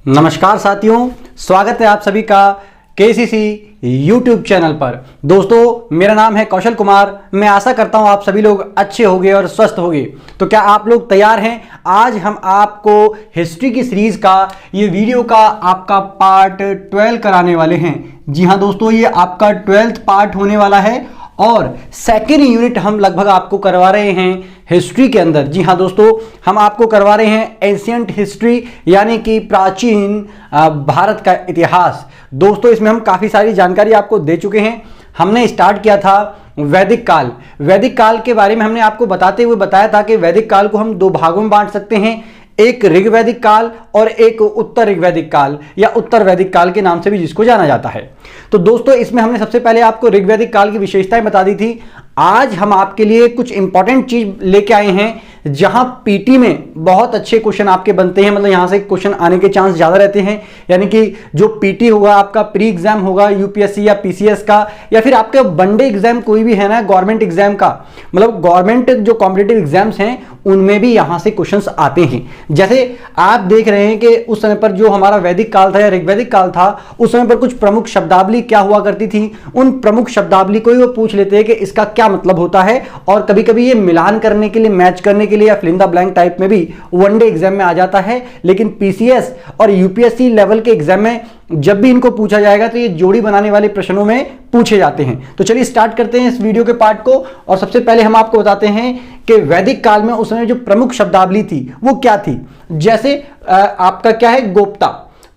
नमस्कार साथियों, स्वागत है आप सभी का केसीसी यूट्यूब चैनल पर। दोस्तों, मेरा नाम है कौशल कुमार। मैं आशा करता हूं आप सभी लोग अच्छे होंगे और स्वस्थ होंगे। तो क्या आप लोग तैयार हैं? आज हम आपको हिस्ट्री की सीरीज का ये वीडियो का आपका पार्ट 12 कराने वाले हैं। जी हां दोस्तों, ये आपका 12th पार्ट होने वाला है और सेकेंड यूनिट हम लगभग आपको करवा रहे हैं हिस्ट्री के अंदर। जी हाँ दोस्तों, हम आपको करवा रहे हैं एंशिएंट हिस्ट्री, यानी कि प्राचीन भारत का इतिहास। दोस्तों, इसमें हम काफ़ी सारी जानकारी आपको दे चुके हैं। हमने स्टार्ट किया था वैदिक काल। वैदिक काल के बारे में हमने आपको बताते हुए बताया था कि वैदिक काल को हम दो भागों में बांट सकते हैं, एक ऋग्वैदिक काल और एक उत्तर ऋग्वैदिक काल या उत्तर वैदिक काल के नाम से भी जिसको जाना जाता है। तो दोस्तों, इसमें हमने सबसे पहले आपको ऋग्वैदिक काल की विशेषताएं बता दी थी। आज हम आपके लिए कुछ इंपॉर्टेंट चीज लेके आए हैं जहां पीटी में बहुत अच्छे क्वेश्चन आपके बनते हैं, मतलब यहां से क्वेश्चन आने के चांस ज्यादा रहते हैं। यानी कि जो पीटी होगा आपका प्री एग्जाम होगा यूपीएससी या पीसीएस का, या फिर आपका वनडे एग्जाम कोई भी है ना, गवर्नमेंट एग्जाम का, मतलब गवर्नमेंट जो कॉम्पिटिटिव एग्जाम्स हैं उनमें भी यहां से क्वेश्चंस आते हैं। जैसे आप देख रहे हैं कि उस समय पर जो हमारा वैदिक काल था या ऋग्वैदिक काल था, उस समय पर कुछ प्रमुख शब्दावली क्या हुआ करती थी, उन प्रमुख शब्दावली को ही वो पूछ लेते हैं कि इसका क्या मतलब होता है। और कभी कभी ये मिलान करने के लिए, मैच करने के लिए या fill in the blank type में भी वनडे एग्जाम में आ जाता है। लेकिन पीसीएस और यूपीएससी लेवल के एग्जाम में जब भी इनको पूछा जाएगा तो ये जोड़ी बनाने वाले प्रश्नों में पूछे जाते हैं। तो चलिए स्टार्ट करते हैं इस वीडियो के पार्ट को। और सबसे पहले हम आपको बताते हैं कि वैदिक काल में उस समय जो प्रमुख शब्दावली थी वो क्या थी। जैसे आपका क्या है, गोप्ता।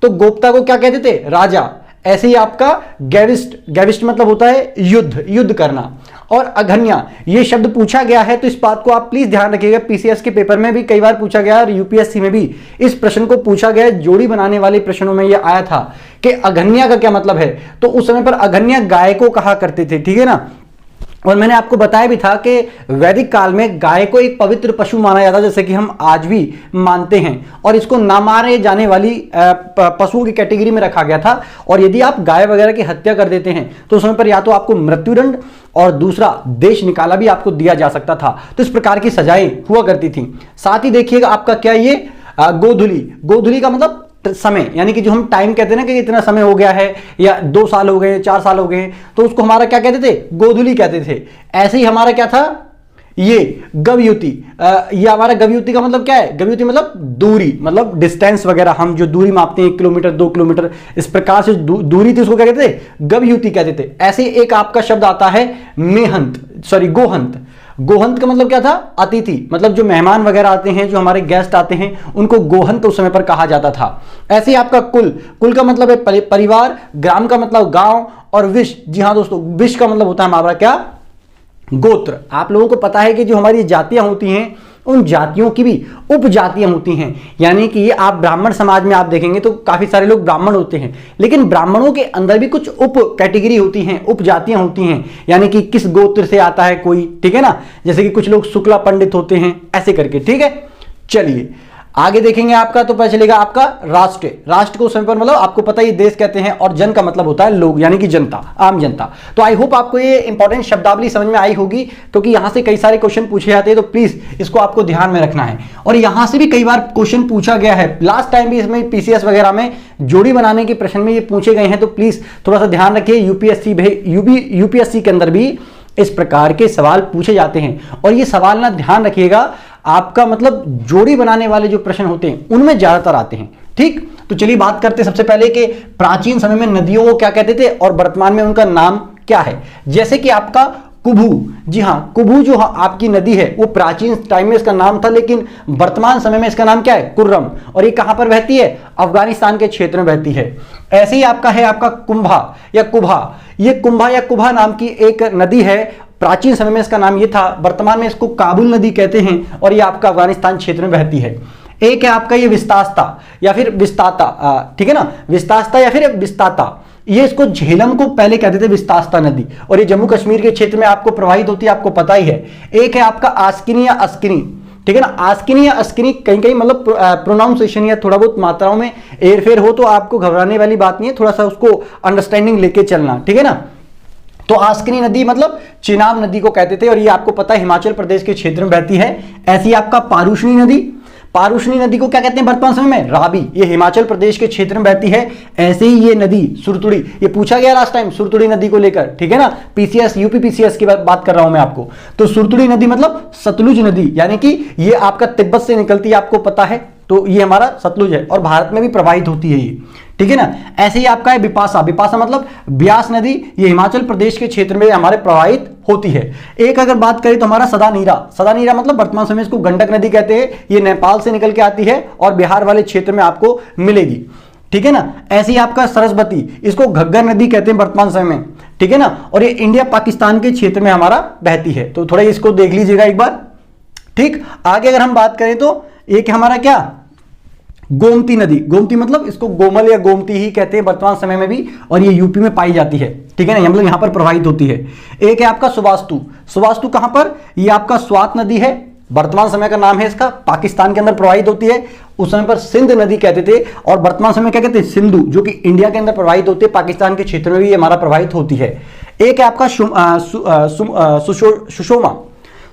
तो गोप्ता को क्या कहते थे? राजा। ऐसे ही आपका गैविस्ट, गैविस्ट मतलब होता है युद्ध, युद्ध करना। और अघन्या, ये शब्द पूछा गया है, तो इस बात को आप प्लीज ध्यान रखिएगा। पीसीएस के पेपर में भी कई बार पूछा गया और यूपीएससी में भी इस प्रश्न को पूछा गया। जोड़ी बनाने वाले प्रश्नों में यह आया था कि अघन्या का क्या मतलब है। तो उस समय पर अघन्या गाय को कहा करते थे, ठीक है ना। और मैंने आपको बताया भी था कि वैदिक काल में गाय को एक पवित्र पशु माना जाता, जैसे कि हम आज भी मानते हैं, और इसको ना मारे जाने वाली पशुओं की कैटेगरी में रखा गया था। और यदि आप गाय वगैरह की हत्या कर देते हैं तो उस समय पर या तो आपको मृत्युदंड और दूसरा देश निकाला भी आपको दिया जा सकता था। तो इस प्रकार की सजाएं हुआ करती थी। साथ ही देखिएगा आपका क्या, ये गोधुली। गोधुली का मतलब समय, यानी कि जो हम टाइम कहते हैं ना कि इतना समय हो गया है या 2 साल हो गए, 4 साल हो गए, तो उसको हमारा क्या कहते थे? गोधुली कहते थे। ऐसे ही हमारा क्या था, ये गवयुति। ये हमारा गवयुति का मतलब क्या है? गवयुति मतलब दूरी, मतलब डिस्टेंस वगैरह, हम जो दूरी मापते हैं 1 किलोमीटर 2 किलोमीटर, इस प्रकार से दूरी थी, उसको क्या कहते थे? गवयुति कहते थे। ऐसे एक आपका शब्द आता है मेहंत, सॉरी गोहंत। गोहंत का मतलब क्या था? अतिथि, मतलब जो मेहमान वगैरह आते हैं, जो हमारे गेस्ट आते हैं, उनको गोहंत उस समय पर कहा जाता था। ऐसे ही आपका कुल, कुल का मतलब है परिवार, ग्राम का मतलब गांव, और विश, जी हाँ दोस्तों, विश का मतलब होता है हमारा क्या? गोत्र। आप लोगों को पता है कि जो हमारी जातियां होती हैं उन जातियों की भी उपजातियां होती हैं। यानी कि ये आप ब्राह्मण समाज में आप देखेंगे तो काफी सारे लोग ब्राह्मण होते हैं, लेकिन ब्राह्मणों के अंदर भी कुछ उप कैटेगरी होती हैं, उपजातियां होती हैं। यानी कि किस गोत्र से आता है कोई, ठीक है ना। जैसे कि कुछ लोग शुक्ला पंडित होते हैं, ऐसे करके, ठीक है। चलिए आगे देखेंगे आपका, तो पता चलेगा आपका राष्ट्र। राष्ट्र को उस समय पर मतलब आपको पता ही देश कहते हैं, और जन का मतलब होता है लोग, यानी कि जनता, आम जनता। तो आई होप आपको ये इंपॉर्टेंट शब्दावली समझ में आई होगी, क्योंकि यहां से कई सारे क्वेश्चन पूछे जाते हैं, तो प्लीज इसको आपको ध्यान में रखना है। और यहां से भी कई बार क्वेश्चन पूछा गया है, लास्ट टाइम भी इसमें पीसीएस वगैरह में जोड़ी बनाने के प्रश्न में ये पूछे गए हैं, तो प्लीज थोड़ा सा ध्यान रखिए। यूपीएससी के अंदर भी इस प्रकार के सवाल पूछे जाते हैं। और ये सवाल ना ध्यान रखिएगा, आपका मतलब जोड़ी बनाने वाले जो प्रश्न होते हैं उनमें ज्यादातर आते हैं, ठीक। तो चलिए बात करते हैं सबसे पहले कि प्राचीन समय में नदियों को क्या कहते थे और वर्तमान में उनका नाम क्या है। जैसे कि आपका कुबू, जी हाँ, कुबू जो आपकी नदी है वो प्राचीन टाइम में इसका नाम था, लेकिन वर्तमान समय में इसका नाम क्या है? कुर्रम। और ये कहां पर बहती है? अफगानिस्तान के क्षेत्र में बहती है। ऐसे ही आपका है आपका कुंभा या कुभा। ये कुंभा या कुभा नाम की एक नदी है। प्राचीन समय में इसका नाम ये था, वर्तमान में इसको काबुल नदी कहते हैं, और ये आपका अफगानिस्तान क्षेत्र में बहती है। एक है आपका ये विस्तास्ता या फिर विस्ताता, ठीक है ना, विस्तास्ता या फिर विस्ताता। ये इसको झेलम को पहले कहते थे विस्तास्ता नदी, और ये जम्मू कश्मीर के क्षेत्र में आपको प्रवाहित होती है, आपको पता ही है। एक है आपका आस्किनी या अस्किनी, ठीक है ना। आस्किनी या अस्किनी कहीं कहीं मतलब प्रोनाउंसिएशन या थोड़ा बहुत मात्राओं में हेरफेर हो, तो आपको घबराने वाली बात नहीं है, थोड़ा सा उसको अंडरस्टैंडिंग लेके चलना, ठीक है ना। तो आस्किनी नदी मतलब चिनाब नदी को कहते थे, और ये आपको पता है हिमाचल प्रदेश के क्षेत्र में बहती है। ऐसी आपका पारुष्णी नदी, पारुष्णी नदी को क्या कहते हैं वर्तमान समय में? रावी। ये हिमाचल प्रदेश के क्षेत्र में बहती है। ऐसे ही ये नदी सुरतुड़ी, ये पूछा गया लास्ट टाइम सुरतुड़ी नदी को लेकर, ठीक है ना, पीसीएस यूपी पीसीएस की बात कर रहा हूं मैं आपको। तो सुरतुड़ी नदी मतलब सतलुज नदी, यानी कि ये आपका तिब्बत से निकलती है, आपको पता है, तो ये हमारा सतलुज है और भारत में भी प्रवाहित होती है ये, ठीक है ना। ऐसे ही आपका है बिपाशा, बिपाशा मतलब ब्यास नदी, ये हिमाचल प्रदेश के क्षेत्र में हमारे प्रवाहित होती है। एक अगर बात करें तो हमारा सदानीरा, सदानीरा मतलब वर्तमान समय इसको गंडक नदी कहते हैं, ये नेपाल से निकल के आती है और बिहार वाले क्षेत्र में आपको मिलेगी, ठीक है ना। ऐसे ही आपका सरस्वती, इसको घग्गर नदी कहते हैं वर्तमान समय में, ठीक है ना, और ये इंडिया पाकिस्तान के क्षेत्र में हमारा बहती है, तो थोड़ा इसको देख लीजिएगा एक बार, ठीक। आगे अगर हम बात करें तो एक हमारा क्या, गोमती नदी, गोमती मतलब इसको गोमल या गोमती ही कहते हैं वर्तमान समय में भी, और ये यूपी में पाई जाती है, ठीक है ना, मतलब यहां पर प्रवाहित होती है। एक है आपका सुबास्तु, सुबास्तु कहां पर, ये आपका स्वात नदी है, वर्तमान समय का नाम है इसका, पाकिस्तान के अंदर प्रवाहित होती है। उस समय पर सिंध नदी कहते थे, और वर्तमान समय क्या कहते हैं, सिंधु, जो कि इंडिया के अंदर प्रवाहित होती है, पाकिस्तान के क्षेत्र में भी हमारा प्रवाहित होती है। एक है आपका सुषोमा,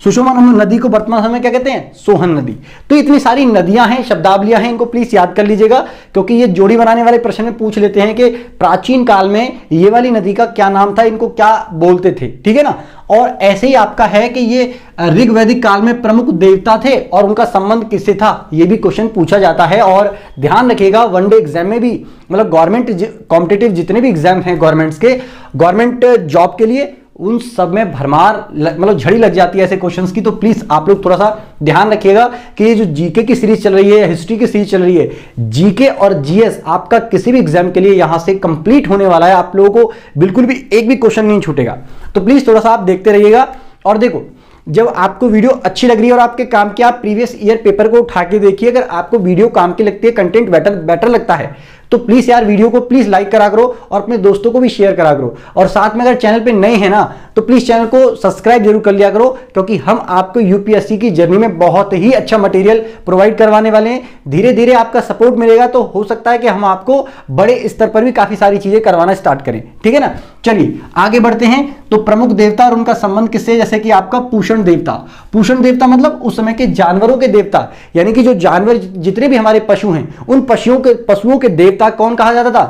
सुषमा नदी को वर्तमान समय क्या कहते हैं, सोहन नदी। तो इतनी सारी नदियां हैं, शब्दावलियां हैं, इनको प्लीज याद कर लीजिएगा, क्योंकि ये जोड़ी बनाने वाले प्रश्न में पूछ लेते हैं कि प्राचीन काल में ये वाली नदी का क्या नाम था, इनको क्या बोलते थे, ठीक है ना। और ऐसे ही आपका है कि ये ऋग वैदिक काल में प्रमुख देवता थे और उनका संबंध किससे था, ये भी क्वेश्चन पूछा जाता है। और ध्यान रखिएगा वनडे एग्जाम में भी, मतलब गवर्नमेंट कॉम्पिटिटिव जितने भी एग्जाम हैं गवर्नमेंट्स के, गवर्नमेंट जॉब के लिए, उन सब में भरमार मतलब झड़ी लग जाती है ऐसे क्वेश्चंस की। तो प्लीज आप लोग थोड़ा सा ध्यान रखिएगा कि ये जो जीके की सीरीज चल रही है, हिस्ट्री की सीरीज चल रही है, जीके और जीएस आपका किसी भी एग्जाम के लिए यहां से कंप्लीट होने वाला है, आप लोगों को बिल्कुल भी एक भी क्वेश्चन नहीं छूटेगा। तो प्लीज थोड़ा सा आप देखते रहिएगा। और देखो, जब आपको वीडियो अच्छी लग रही है और आपके काम की, आप प्रीवियस ईयर पेपर को उठा के देखिए, अगर आपको वीडियो काम की लगती है, कंटेंट बेटर लगता है, तो प्लीज यार वीडियो को प्लीज लाइक करा करो और अपने दोस्तों को भी शेयर करा करो। और साथ में अगर चैनल पे नए हैं ना, तो प्लीज चैनल को सब्सक्राइब जरूर कर लिया करो, क्योंकि हम आपको यूपीएससी की जर्नी में बहुत ही अच्छा मटेरियल प्रोवाइड करवाने वाले हैं। धीरे धीरे आपका सपोर्ट मिलेगा तो हो सकता है कि हम आपको बड़े स्तर पर भी काफी सारी चीजें करवाना स्टार्ट करें, ठीक है ना। चलिए आगे बढ़ते हैं। तो प्रमुख देवता और उनका संबंध किससे, जैसे कि आपका पूषण देवता, पूषण देवता मतलब उस समय के जानवरों के देवता, यानी कि जो जानवर जितने भी हमारे पशु हैं, उन पशुओं के देवता कौन कहा जाता था,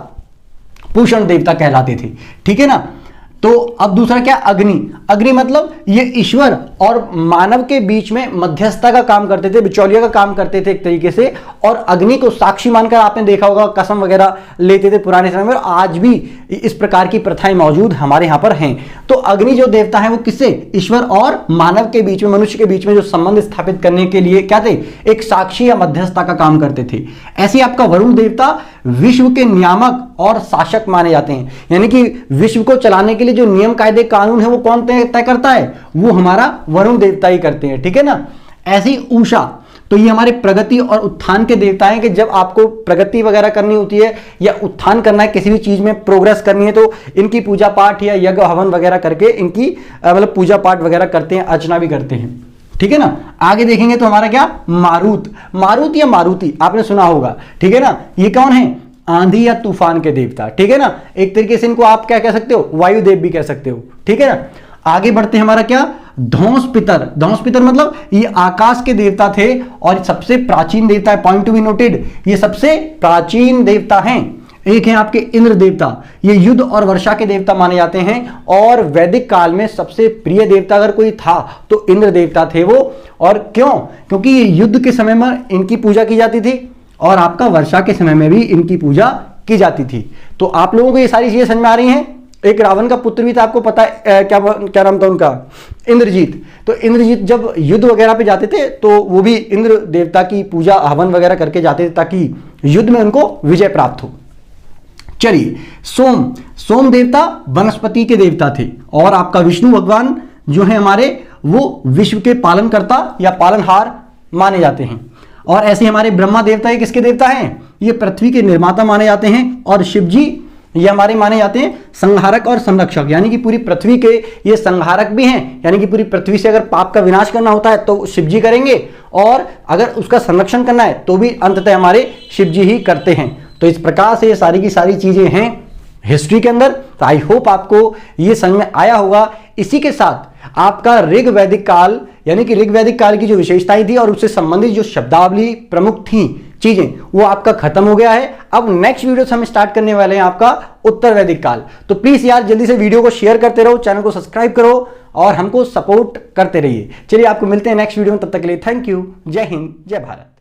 पूषण देवता कहलाते थे, ठीक है ना। तो अब दूसरा क्या, अग्नि, अग्नि मतलब ये ईश्वर और मानव के बीच में मध्यस्थता का काम करते थे, बिचौलिया का काम करते थे एक तरीके से। और अग्नि को साक्षी मानकर आपने देखा होगा कसम वगैरह लेते थे पुराने समय में, और आज भी इस प्रकार की प्रथाएं मौजूद हमारे यहां पर हैं। तो अग्नि जो देवता है वो किससे, ईश्वर और मानव के बीच में, मनुष्य के बीच में जो संबंध स्थापित करने के लिए क्या थे, एक साक्षी या मध्यस्थता का काम करते थे। ऐसे आपका वरुण देवता विश्व के नियामक और शासक माने जाते हैं, यानी कि विश्व को चलाने के लिए जो नियम कायदे कानून है वो कौन तय करता है, वो हमारा वरुण देवता ही करते हैं, ठीक है ना। ऐसी उषा, तो ये हमारे प्रगति और उत्थान के देवता हैं, कि जब आपको प्रगति वगैरह करनी होती है या उत्थान करना है, किसी भी चीज में प्रोग्रेस करनी है, तो इनकी पूजा पाठ या यज्ञ हवन वगैरह करके इनकी मतलब पूजा पाठ वगैरह करते हैं, अर्चना भी करते हैं, ठीक है ना। आगे देखेंगे तो हमारा क्या, मारुत, मारुत या मारुति आपने सुना होगा, ठीक है ना। ये कौन है, आंधी या तूफान के देवता, ठीक है ना। एक तरीके से इनको आप क्या कह सकते हो, वायुदेव भी कह सकते हो, ठीक है ना। आगे बढ़ते हैं, हमारा क्या, धौंस पितर, धौंस पितर मतलब ये आकाश के देवता थे और सबसे प्राचीन देवता है, पॉइंट टू बी नोटेड, ये सबसे प्राचीन देवता हैं। एक है आपके इंद्र देवता, ये युद्ध और वर्षा के देवता माने जाते हैं, और वैदिक काल में सबसे प्रिय देवता अगर कोई था तो इंद्र देवता थे वो। और क्यों, क्योंकि ये युद्ध के समय में इनकी पूजा की जाती थी और आपका वर्षा के समय में भी इनकी पूजा की जाती थी। तो आप लोगों को ये सारी चीजें समझ में आ रही हैं। एक रावण का पुत्र भी था, आपको पता है क्या नाम था उनका, इंद्रजीत। तो इंद्रजीत जब युद्ध वगैरह पे जाते थे तो वो भी इंद्र देवता की पूजा हवन वगैरह करके जाते थे, ताकि युद्ध में उनको विजय प्राप्त हो। चलिए, सोम, सोम देवता वनस्पति के देवता थे, और आपका विष्णु भगवान जो है हमारे, वो विश्व के पालनकर्ता या पालनहार माने जाते हैं। और ऐसे हमारे ब्रह्मा देवता ये किसके देवता हैं, ये पृथ्वी के निर्माता माने जाते हैं। और शिव जी ये हमारे माने जाते हैं संहारक और संरक्षक, यानी कि पूरी पृथ्वी के ये संहारक भी हैं, यानी कि पूरी पृथ्वी से अगर पाप का विनाश करना होता है तो शिव जी करेंगे, और अगर उसका संरक्षण करना है तो भी अंततः हमारे शिव जी ही करते हैं। तो इस प्रकार से ये सारी की सारी चीजें हैं हिस्ट्री के अंदर। तो आई होप आपको ये समझ में आया होगा। इसी के साथ आपका ऋग वैदिक काल यानी कि ऋग वैदिक काल की जो विशेषताएं थी और उससे संबंधित जो शब्दावली प्रमुख थी चीजें, वो आपका खत्म हो गया है। अब नेक्स्ट वीडियो से हम स्टार्ट करने वाले हैं आपका उत्तर वैदिक काल। तो प्लीज यार जल्दी से वीडियो को शेयर करते रहो, चैनल को सब्सक्राइब करो और हमको सपोर्ट करते रहिए। चलिए आपको मिलते हैं नेक्स्ट वीडियो में, तब तक के लिए थैंक यू। जय हिंद, जय भारत।